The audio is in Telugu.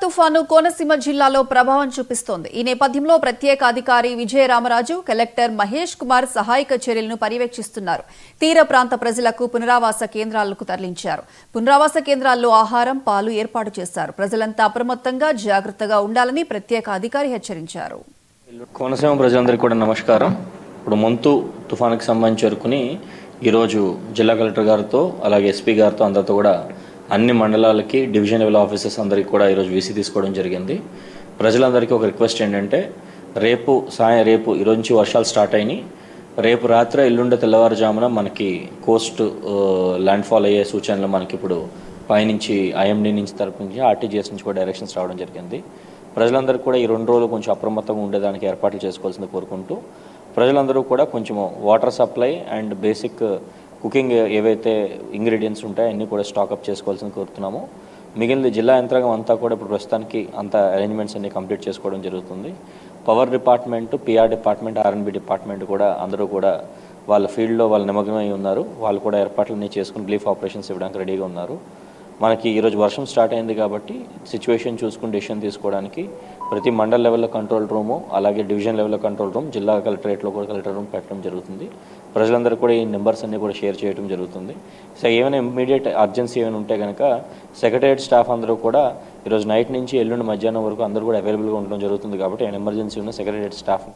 తుఫాను కోనసీమ జిల్లాలో ప్రభావం చూపిస్తోంది. ఈ నేపథ్యంలో ప్రత్యేక అధికారి విజయరామరాజు, కలెక్టర్ మహేష్ కుమార్ సహాయక చర్యలను పర్యవేక్షిస్తున్నారు. తీర ప్రాంత ప్రజలకు పునరావాస కేంద్రాలకు తరలించారు. పునరావాస కేంద్రాల్లో ఆహారం, పాలు ఏర్పాటు చేశారు. ప్రజలంతా అప్రమత్తంగా జాగ్రత్తగా ఉండాలని ప్రత్యేక అధికారి హెచ్చరించారు. కోనసీమ ప్రజలందరికీ కూడా నమస్కారం. ఇప్పుడు మొంతు తుఫానుకి సంబంధించి వరకుని ఈరోజు జిల్లా కలెక్టర్ గారితో అలాగే ఎస్పీ గారితో అందరితో కూడా అన్ని మండలాలకి డివిజన్ లెవెల్ ఆఫీసర్స్ అందరికీ కూడా ఈరోజు వీసీ తీసుకోవడం జరిగింది. ప్రజలందరికీ ఒక రిక్వెస్ట్ ఏంటంటే రేపు ఈరోజు నుంచి వర్షాలు స్టార్ట్ అయినాయి. రేపు రాత్రి ఎల్లుండి తెల్లవారుజామున మనకి కోస్ట్ ల్యాండ్ఫాల్ అయ్యే సూచనలు మనకి ఇప్పుడు పైనుంచి ఐఎండీ నుంచి తరపు నుంచి ఆర్టీజీఎస్ నుంచి కూడా డైరెక్షన్స్ రావడం జరిగింది. ప్రజలందరూ కూడా ఈ 2 రోజులు కొంచెం అప్రమత్తంగా ఉండేదానికి ఏర్పాట్లు చేసుకోవాల్సింది కోరుకుంటూ ప్రజలందరూ కూడా కొంచెం water supply and basic cooking ఏవైతే ఇంగ్రీడియంట్స్ ఉంటాయో అన్నీ కూడా స్టాకప్ చేసుకోవాల్సింది కోరుతున్నాము. మిగిలిన జిల్లా యంత్రాంగం అంతా కూడా ఇప్పుడు ప్రస్తుతానికి అంత అరేంజ్మెంట్స్ అన్ని కంప్లీట్ చేసుకోవడం జరుగుతుంది. Power department, PR department, RNB department కూడా అందరూ కూడా వాళ్ళ ఫీల్డ్లో వాళ్ళు నిమగ్నమై ఉన్నారు. వాళ్ళు కూడా ఏర్పాట్లన్నీ చేసుకుని రిలీఫ్ ఆపరేషన్స్ ఇవ్వడానికి రెడీగా ఉన్నారు. మనకి ఈరోజు వర్షం స్టార్ట్ అయింది కాబట్టి సిచ్యువేషన్ చూసుకుని డెసిషన్ తీసుకోవడానికి ప్రతి మండల లెవెల్లో కంట్రోల్ రూము అలాగే డివిజన్ లెవెల్లో కంట్రోల్ రూమ్, జిల్లా కలెక్టరేట్లో కూడా కలెక్టర్ రూమ్ పెట్టడం జరుగుతుంది. ప్రజలందరూ కూడా ఈ నెంబర్స్ అన్నీ కూడా షేర్ చేయడం జరుగుతుంది. సో ఏమైనా ఇమ్మీడియట్ అర్జెన్సీ ఏమైనా ఉంటే కనుక సెక్రటరియట్ స్టాఫ్ అందరూ కూడా ఈరోజు నైట్ నుంచి ఎల్లుండి మధ్యాహ్నం వరకు అందరూ కూడా అవైలబుల్గా ఉండడం జరుగుతుంది. కాబట్టి ఏమైనా ఎమర్జెన్సీ ఉన్న సెక్రటరియట్ స్టాఫ్